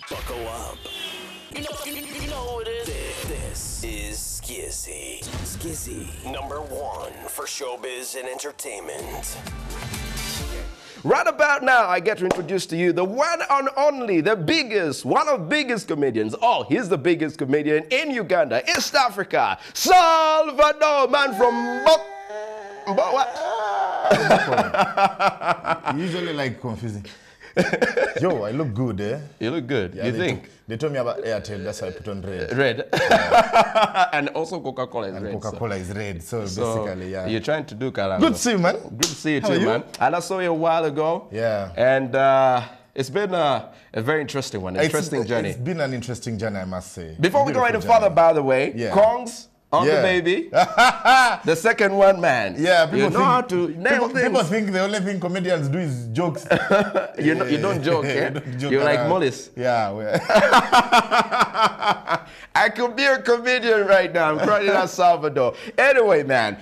Buckle up. You know who it is. This is Skizzy. Skizzy, #1 for showbiz and entertainment. Right about now, I get to introduce to you the one and only, the biggest, one of the biggest comedians. Oh, he's the biggest comedian in Uganda, East Africa, Salvador, man from what? You usually like confusing. Yo, I look good, eh? You look good. Yeah, you think? They told me about Airtel, that's why I put on red. Red. Yeah. And also Coca-Cola is red. Coca-Cola is red, so basically, yeah. You're trying to do Karanga. Good to see you, man. Good to see you How too, are you? man. And I saw you a while ago. Yeah. And it's been a very interesting one, interesting journey. It's been an interesting journey, I must say. Before we go any further, by the way, Kongs on the baby. The second one, man. Yeah, people know how to nail things. People think the only thing comedians do is jokes. You don't joke, eh? You're like Mollis. Yeah. I could be a comedian right now. I'm crying out Salvador. Anyway, man,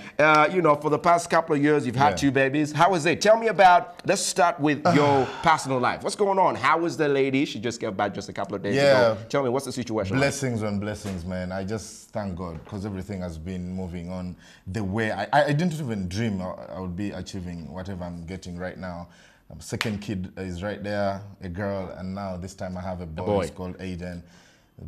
you know, for the past couple of years, you've had 2 babies. How is it? Tell me about, let's start with your personal life. What's going on? How is the lady? She just got back just a couple of days ago. Tell me, what's the situation? Blessings on blessings, man. I just thank God because everything has been moving on the way. I didn't even dream I would be achieving whatever I'm getting right now. Second kid is right there, a girl, and now this time I have a boy. It's called Aiden.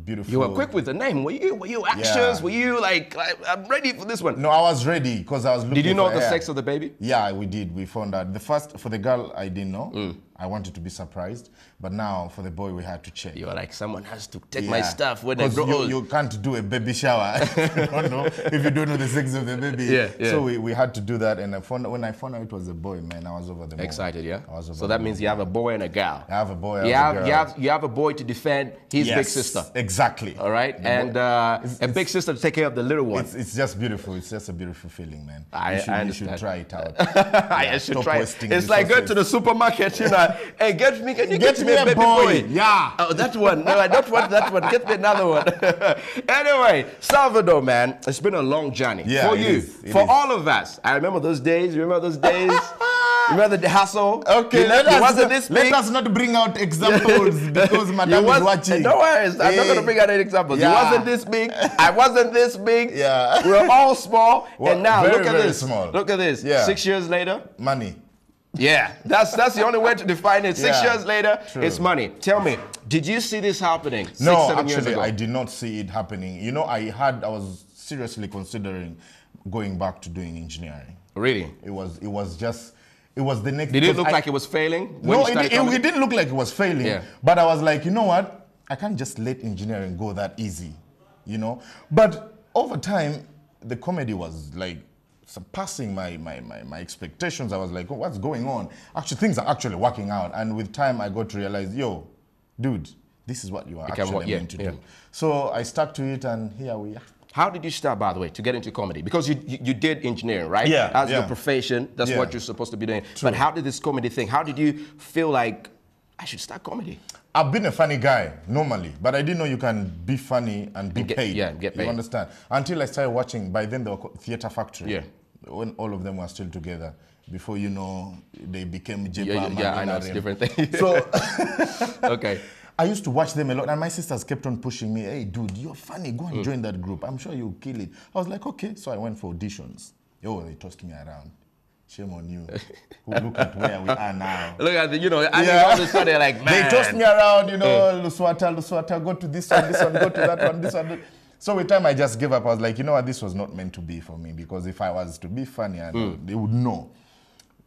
Beautiful. You were quick with the name. Were you anxious? Yeah. Were you like, I'm ready for this one? No, I was ready because I was looking. Did you know the hair. sex of the baby? Yeah, we did. We found out. The first, for the girl, I didn't know. I wanted to be surprised. But now, for the boy, we had to check. You were like, someone has to take my stuff when they grow old. You can't do a baby shower if you don't know the sex of the baby. Yeah. So we had to do that. And when I found out it was a boy, man, I was over the moon. Excited, yeah? I was over so that means you have a boy and a girl. I have a boy, I have a girl. You have a boy to defend his big sister. Exactly. All right? And a big sister to take care of the little one. It's just beautiful. It's just a beautiful feeling, man. I should try it out. I should try it. It's like going to the supermarket, you know. Hey, can you get me a baby boy? Yeah. Oh, that one. No, I don't want that one. Get me another one. Anyway, Salvador, man, it's been a long journey for you, for all of us. I remember those days. You remember those days? Remember the hassle? Okay, let us not bring out examples because Madam is watching. No worries, I'm not going to bring out any examples. Yeah. He wasn't this big. I wasn't this big. Yeah. We were all small. Well, and now, look at this. Small. Look at this. Yeah. 6 years later. Money. Yeah, that's the only way to define it. 6 years later, it's money. Tell me, did you see this happening 6, 7 years ago? I did not see it happening. You know, I was seriously considering going back to doing engineering. Really? It was the next. Did it look like it was failing? No, it didn't look like it was failing. Yeah. But I was like, you know what? I can't just let engineering go that easy, you know. But over time, the comedy was like surpassing my expectations. I was like, oh, what's going on? Actually, things are actually working out. And with time, I got to realize, yo, dude, this is what you are actually meant to do. So I stuck to it, and here we are. How did you start, by the way, to get into comedy? Because you did engineering, right? Yeah. As your profession, that's what you're supposed to be doing. True. But how did this comedy thing, how did you feel like, I should start comedy? I've been a funny guy, normally, but I didn't know you can be funny and be paid. Yeah, get paid. You understand? Until I started watching, by then they were Theatre Factory. Yeah. When all of them were still together. Before, you know, they became J-Pam. Yeah, I know, it's a different thing. So, okay. I used to watch them a lot, and my sisters kept on pushing me, hey, dude, you're funny, go and join that group. I'm sure you'll kill it. I was like, okay. So I went for auditions. Yo, they tossed me around. Shame on you. Look at where we are now. Look at the, you know, I all of a sudden they're like, man. They tossed me around, you know, Luswata, go to this one, go to that one, this one. So with time I just gave up. I was like, you know what, this was not meant to be for me, because if I was to be funny, they would know.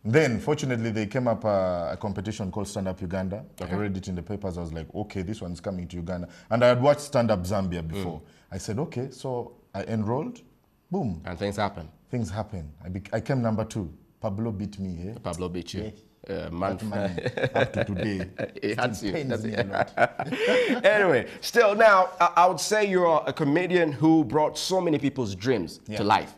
Then, fortunately, they came up a competition called Stand Up Uganda. I read it in the papers. I was like, okay, this one's coming to Uganda. And I had watched Stand Up Zambia before. I said, okay, so I enrolled. Boom. And things happen. Things happen. I came number 2. Pablo beat me. Eh? Pablo beat you. Yeah. Man, up to today. It hurts you. Pains me a lot. Anyway, still now, I would say you're a comedian who brought so many people's dreams to life.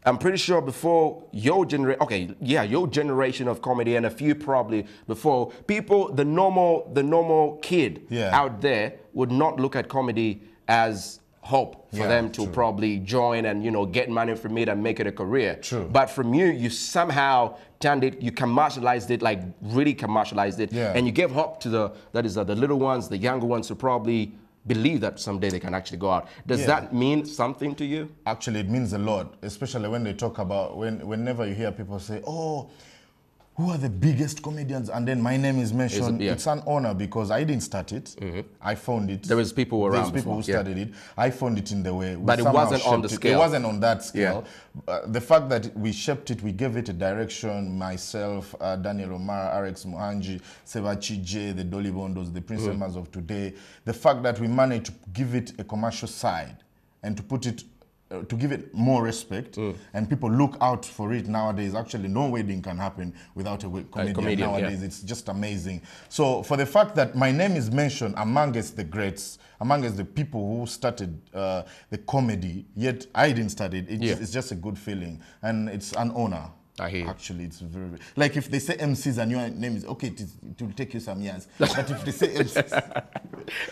I'm pretty sure before your generation, your generation of comedy, and a few probably before, people, the normal kid out there would not look at comedy as hope for them to probably join and, you know, get money from it and make it a career. True. But from you, you somehow turned it, you commercialized it, like really commercialized it, and you gave hope to the little ones, the younger ones who probably believe that someday they can actually go out. Does that mean something to you? Actually, it means a lot, especially when they talk about, whenever you hear people say, oh, who are the biggest comedians? And then my name is mentioned. It's an honor because I didn't start it. I found it. There was people around. There's people who started it. I found it in the way. But it wasn't on the scale. It wasn't on that scale. The fact that we shaped it, we gave it a direction. Myself, Daniel Omara, RX Muhanji, Sevachi J, the Dolly Bondos, the Prince Emmas of today. The fact that we managed to give it a commercial side and to put it to give it more respect, and people look out for it nowadays. Actually, no wedding can happen without a comedian nowadays. It's just amazing. So for the fact that my name is mentioned amongst the greats, amongst the people who started the comedy, yet I didn't start it, it's just a good feeling, and it's an honor. I hear you. Actually, it's very, like if they say MCs and your name is, okay, it will take you some years. But if they say MCs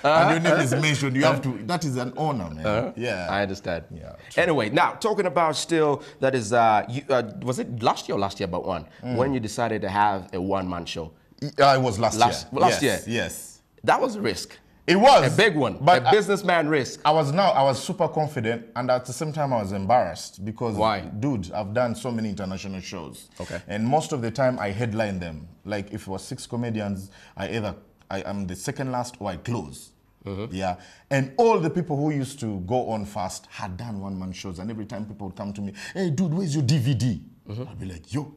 and your name is mentioned, you have to, that is an honor, man. Yeah. I understand. Yeah. Anyway, now talking about still, that is, was it last year or last year about one? When you decided to have a one-man show? It was last year. Last year? Yes. That was a risk. It was a big one, but a businessman risk. I was super confident, and at the same time I was embarrassed because, dude, I've done so many international shows, and most of the time I headline them. Like if it was 6 comedians, I am the second last or I close. Yeah, and all the people who used to go on fast had done one-man shows, and every time people would come to me, hey, dude, where's your DVD? I'd be like, yo.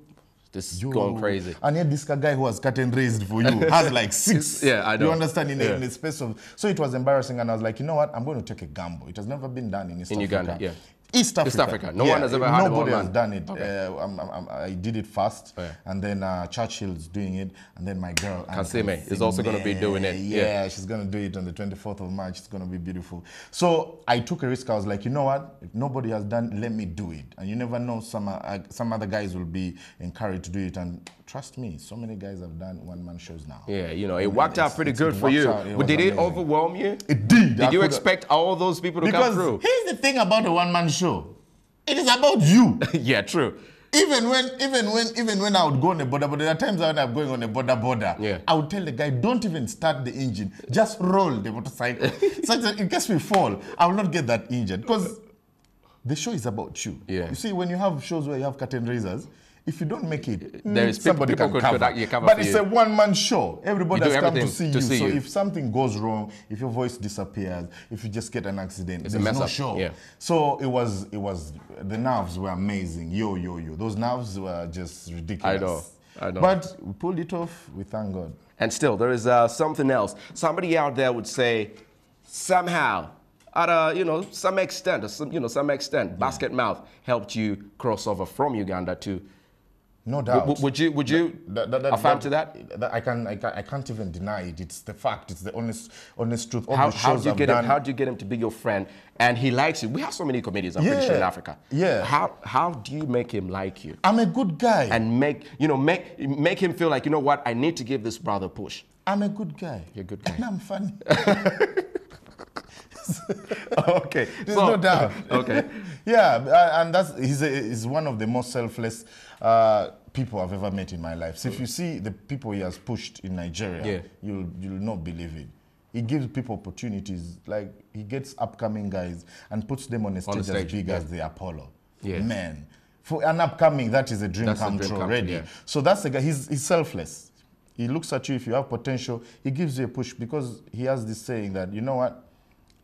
This is going crazy. And yet this guy who has curtain raised for you has like 6. I know. You understand, in the space of... So it was embarrassing, and I was like, you know what? I'm going to take a gamble. It has never been done in East Africa. Uganda, East Africa. No one has ever had Nobody has done it. Okay. I did it fast, and then Churchill's doing it, and then my girl Kasime is also going to be doing it. Yeah, she's going to do it on the 24th of March. It's going to be beautiful. So I took a risk. I was like, you know what? If nobody has done, let me do it. And you never know, some other guys will be encouraged to do it. And trust me, so many guys have done one-man shows now. Yeah, you know, it worked out pretty good for you. Did it overwhelm you? It did. Did you expect all those people to come through? Here's the thing about a one-man show. It is about you. Yeah, true. Even when I would go on a border, there are times when I'm going on a border, I would tell the guy, don't even start the engine, just roll the motorcycle. So that in case we fall, I will not get that injured, because the show is about you. Yeah. You see, when you have shows where you have curtain raisers, if you don't make it, somebody can cover. But it's a one-man show. Everybody has come to see you. So you. if something goes wrong, if your voice disappears, if you just get an accident, it's there's no show. Yeah. So it was, the nerves were amazing. Yo. Those nerves were just ridiculous. I know. But we pulled it off, we thank God. And still, there is something else. Somebody out there would say, somehow, at some extent, Basket Mouth helped you cross over from Uganda to... No doubt. Would you affirm to that? I can't even deny it. It's the fact. It's the honest truth. How do you get him to be your friend? And he likes you. We have so many comedians, I'm pretty sure, in Africa. Yeah. How do you make him like you? I'm a good guy. And make him feel like, you know what, I need to give this brother a push. I'm a good guy. You're a good guy. And I'm funny. Okay. There's no doubt. Okay. Yeah, and he's one of the most selfless people I've ever met in my life. So if you see the people he has pushed in Nigeria, you'll not believe it. He gives people opportunities. Like, he gets upcoming guys and puts them on a stage as big as the Apollo. Yeah. Man, for an upcoming, that is a dream come true already. Yeah. So that's the guy. He's selfless. He looks at you. If you have potential, he gives you a push, because he has this saying that, you know what,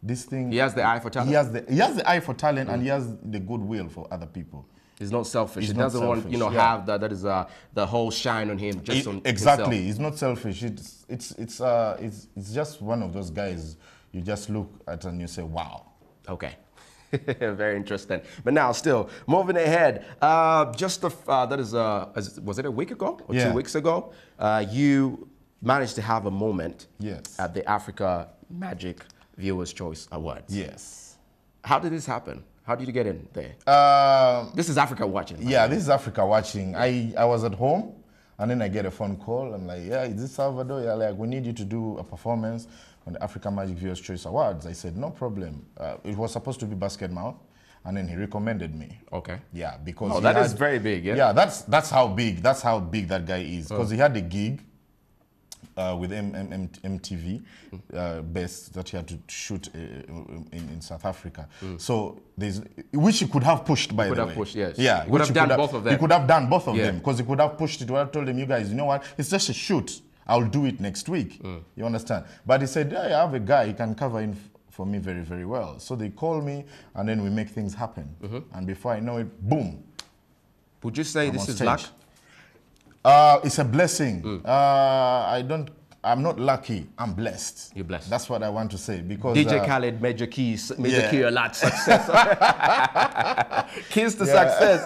this thing... He has the eye for talent. He has the eye for talent, and he has the goodwill for other people. He's not selfish. He doesn't want, have that is the whole shine on him just on exactly. himself. He's not selfish. It's just one of those guys you just look at and you say, wow. Okay. Very interesting. But now, still moving ahead, was it a week ago or 2 weeks ago? You managed to have a moment at the Africa Magic Viewers' Choice Awards. Yes. How did this happen? How did you get in there? This is Africa Watching. Yeah, this is Africa Watching. I was at home, and then I get a phone call. I'm like, yeah, is this Salvador? Yeah, like, we need you to do a performance. on the African Magic Viewers Choice Awards. I said, no problem. It was supposed to be Basket Mouth, and then he recommended me. Okay. Yeah, because oh, that is very big. Yeah. Yeah, that's how big that guy is. Because he had a gig with MTV best that he had to shoot in South Africa. So which he could have pushed, by the way. Could have pushed, yes. Yeah, he could have done both of them. He could have done both of them, because he could have pushed it. Well, I told him, you guys, you know what? It's just a shoot. I'll do it next week. You understand? But he said, yeah, I have a guy, he can cover in for me very, very well. So they call me, and then we make things happen. And before I know it, boom. Would you say this is luck? It's a blessing. I'm not lucky, I'm blessed. You're blessed. That's what I want to say, because DJ Khaled, Major Key a lot success. Keys to success.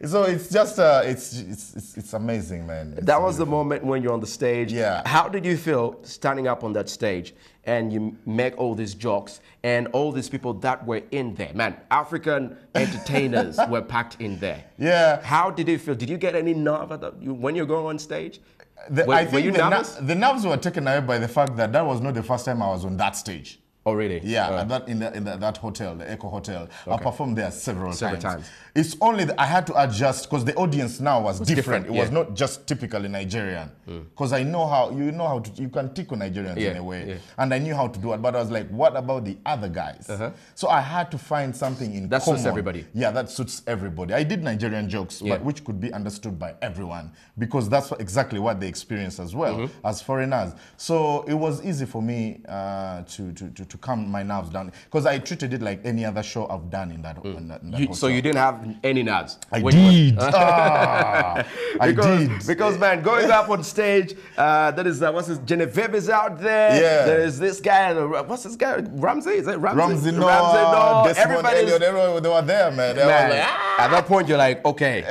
So it's just, it's amazing, man. That was the moment when you're on the stage. Yeah. How did you feel standing up on that stage and you make all these jokes and all these people that were in there? Man, African entertainers were packed in there. Yeah. How did you feel? Did you get any nerve when you're going on stage? I think the nerves were taken away by the fact that that was not the first time I was on that stage. Oh, really? Yeah, in that hotel, the Echo Hotel. I performed there several times. It's only that I had to adjust, because the audience now was different. It was not just typically Nigerian. Because I know how, you can tickle Nigerians in a way. And I knew how to do it, but I was like, what about the other guys? So I had to find something in common. That suits everybody. Yeah, that suits everybody. I did Nigerian jokes, but which could be understood by everyone, because that's exactly what they experience as well, as foreigners. So it was easy for me to calm my nerves down, because I treated it like any other show I've done in that, hotel. So you didn't have any nerves? I did. I did. Because, man, going up on stage, there is, what's his, Genevieve is out there. Yeah. There is this guy, what's this guy, Ramsey? Is it Ramsey? Ramsey, no. Desmond Elliott, they were there, man. They were like, At that point, you're like, okay,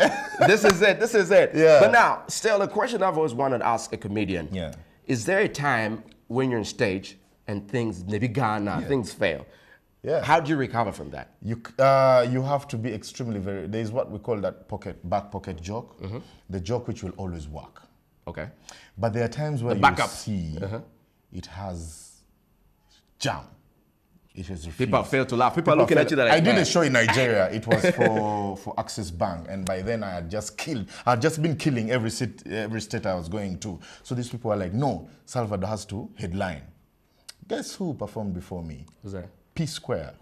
this is it. Yeah. But now, still, a question I've always wanted to ask a comedian. Yeah. Is there a time when you're on stage and things, maybe things fail? Yeah. How do you recover from that? You have to be extremely there is what we call that back pocket joke, the joke which will always work. Okay. But there are times where you see it has jam. It has refused. People fail to laugh. People are looking at you like, I did a show in Nigeria. It was for Access Bank, and by then I had just been killing every state I was going to. So these people were like, no, Salvador has to headline. Guess who performed before me? Who's that? P Square,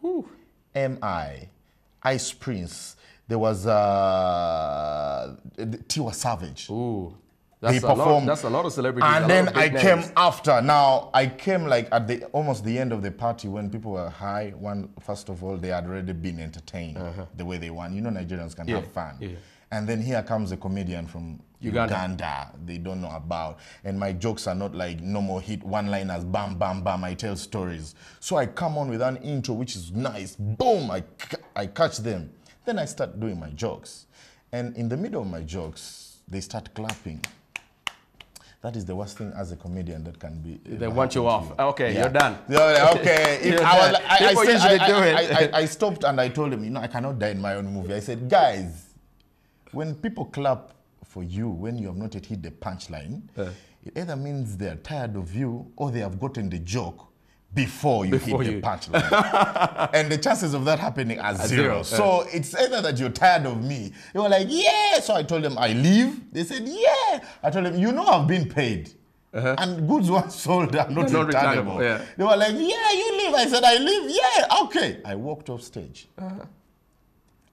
M.I., Ice Prince. There was Tiwa Savage. Ooh, they performed. That's a lot of celebrities. And then I came after. Now I came like at almost the end of the party when people were high. First of all, they had already been entertained the way they want. You know, Nigerians can have fun. Yeah. And then here comes a comedian from Uganda they don't know about. And my jokes are not like normal hit one-liners, bam, bam, bam, I tell stories. So I come on with an intro which is nice, boom, I catch them. Then I start doing my jokes. And in the middle of my jokes, they start clapping. That is the worst thing as a comedian that can be. They want you off. Okay, you're done. Okay. I I stopped and I told them, I cannot die in my own movie. I said, guys, when people clap for you when you have not yet hit the punchline, it either means they're tired of you or they have gotten the joke before you hit the punchline. And the chances of that happening are zero. So it's either that you're tired of me. They were like, yeah. So I told them, I leave. They said, yeah. I told them, I've been paid. And goods once sold are not returnable. They were like, yeah, you leave. I said, I leave. Yeah, okay. I walked off stage.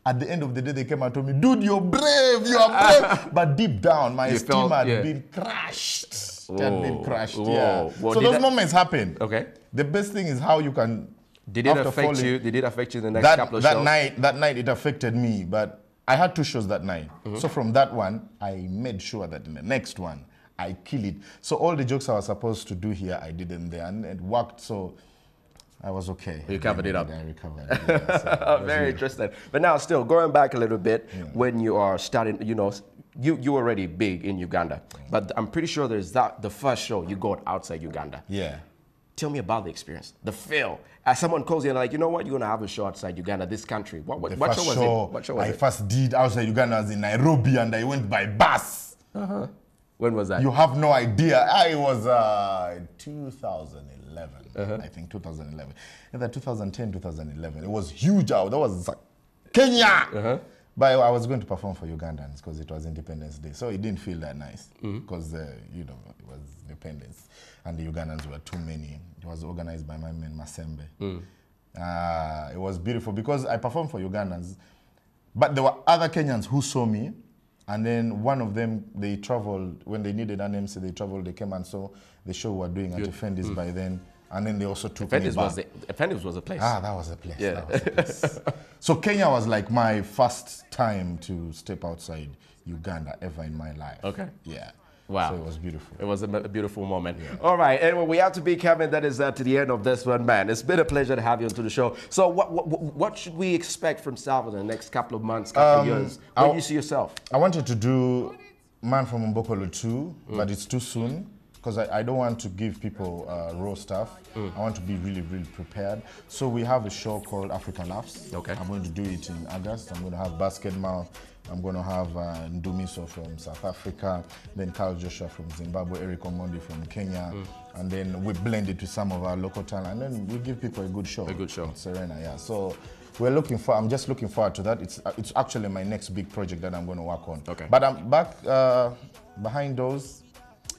At the end of the day, they came and told me, dude, you're brave, you are brave. But deep down, my esteem had been crushed. It had been crushed, Well, so those moments happen. Okay. The best thing is how you can... Did it affect you? Did it affect you the next couple of shows? That night, it affected me, but I had 2 shows that night. So from that one, I made sure that in the next one, I kill it. So all the jokes I was supposed to do here, I did them there, and it worked, so... I was okay. You covered it up. I recovered. Yeah, so very interesting. But now, still going back a little bit, when you are starting, you already big in Uganda, but I'm pretty sure there's the first show you got outside Uganda. Yeah. Tell me about the experience, the feel. As someone calls you and like, you know what, you're gonna have a show outside Uganda, this country. What show was it? What show was I first did outside Uganda was in Nairobi, and I went by bus. When was that? You have no idea. I was 2011, I think 2011. Either 2010, 2011. It was huge out. That was Kenya. But I was going to perform for Ugandans because it was Independence Day. So it didn't feel that nice because, you know, it was Independence and the Ugandans were too many. It was organized by my man Masembe. It was beautiful because I performed for Ugandans, but there were other Kenyans who saw me. And then one of them, they traveled, when they needed an MC, they came and saw the show we were doing at Effendi's by then. And then they also took me back. Effendi's was a place. Ah, that was a place. Yeah. That was a place. So Kenya was like my first time to step outside Uganda ever in my life. Okay. Yeah. Wow. So it was beautiful. It was a beautiful moment. Yeah. All right. Anyway, we have to be coming. That is to the end of this one, man. It's been a pleasure to have you onto the show. So what should we expect from Salvador in the next couple of months, couple of years? Where do you see yourself? I wanted to do Man from Mbokolo 2, but it's too soon because I don't want to give people raw stuff. I want to be really, really prepared. So we have a show called African Laughs. Okay. I'm going to do it in August. I'm going to have Basket Mouth. I'm going to have Ndumiso from South Africa, then Carl Joshua from Zimbabwe, Eric Omondi from Kenya, and then we blend it with some of our local talent, and then we give people a good show. A good show. At Serena, yeah. So I'm just looking forward to that. It's actually my next big project that I'm going to work on. Okay. But I'm back behind those.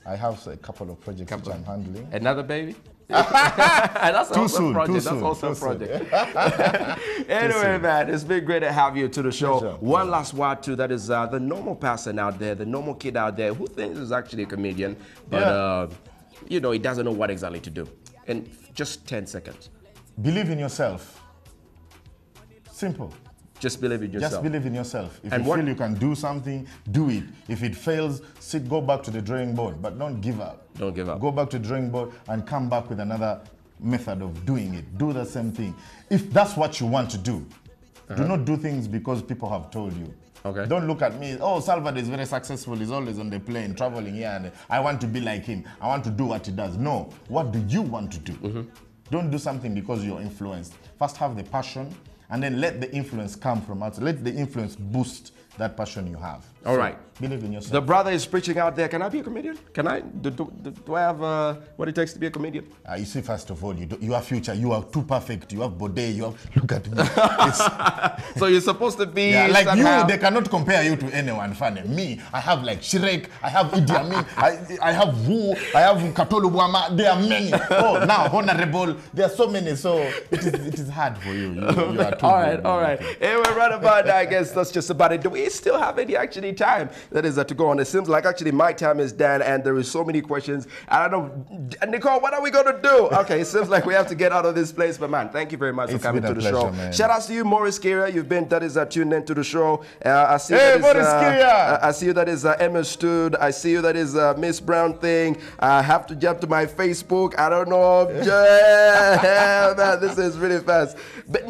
I have a couple of projects which I'm handling. Another baby? That's too also soon, a project. too That's soon, also too a project. Anyway, man, it's been great to have you to the show. Sure. One last word too. That is the normal person out there, the normal kid out there who thinks he's actually a comedian, but you know, he doesn't know what exactly to do. In just 10 seconds. Believe in yourself. Simple. Just believe in yourself. Just believe in yourself. If you feel you can do something, do it. If it fails, go back to the drawing board, but don't give up. Don't give up. Go back to the drawing board and come back with another method of doing it. Do the same thing. If that's what you want to do, do not do things because people have told you. Okay. Don't look at me, oh, Salvador is very successful, he's always on the plane, traveling here, and I want to be like him. I want to do what he does. No, what do you want to do? Don't do something because you're influenced. First have the passion, and then let the influence come from outside. Let the influence boost that passion you have. All right. Believe in yourself. The brother is preaching out there. Can I be a comedian? Can I? Do I have what it takes to be a comedian? You see, first of all, you have future. You are too perfect. You have body. You have. Look at me. So you're supposed to be. Yeah, like somehow. They cannot compare you to anyone. Funny. Me, I have like Shrek. I have Idi Amin. I have Wu. I have Katolu Bwama. There are many. Oh, now Honorable. There are so many. So it is hard for you. You are too. All right. Anyway, right about that, I guess that's just about it. Do we still have any actually time? That is to go on. It seems like actually my time is done and there is so many questions. I don't know. Nicole, what are we going to do? Okay, it seems like we have to get out of this place. But man, thank you very much for coming to the show. Man. Shout out to you, Maurice Kiria. You've been, that is tuned in to the show. I see Maurice Kiria. I see you, that is Emma Stood. I see you, that is Miss Brown thing. I have to jump to my Facebook. I don't know. Man, this is really fast. But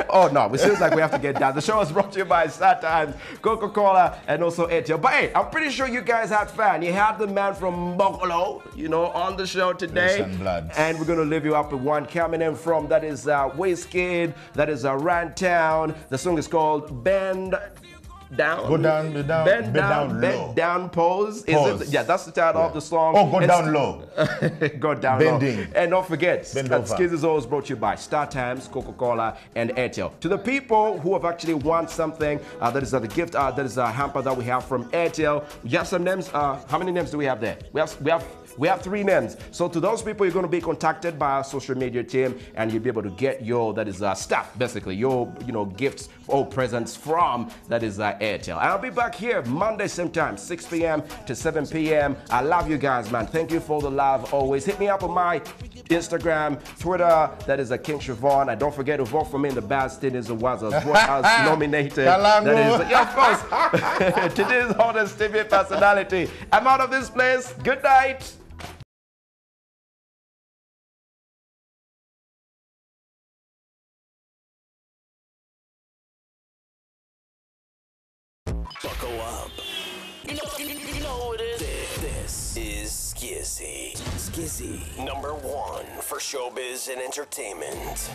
oh no, it seems like we have to get down. The show is brought to you by StarTimes, Coca-Cola, and also Airtel. But hey, I'm pretty sure you guys had fun. You had the man from Mbokolo, on the show today. And we're going to leave you up with one coming in from, that is Wizkid, that is Rantown. The song is called Bend Down. Go down, bend down, low. Down, pose. Is it? Yeah, that's the title of the song. Oh, go down low. Go down Bending. low. And don't forget, Skizz is always brought to you by StarTimes, Coca-Cola, and Airtel. To the people who have actually won something, that is the gift, that is a hamper that we have from Airtel. We have some names. How many names do we have there? We have 3 names. So to those people, you're going to be contacted by our social media team, and you'll be able to get your, that is stuff, basically, your gifts or presents from, that is Airtel. I'll be back here Monday same time, 6 p.m. to 7 p.m. I love you guys, man. Thank you for the love always. Hit me up on my Instagram, Twitter, that is King Shovon. And don't forget to vote for me in the Best Teenage Awards as nominated. That is, yeah, of course. Today's hottest TV personality. I'm out of this place. Good night. Buckle up. You know who it is. This is Skizzy. Skizzy, #1 for showbiz and entertainment.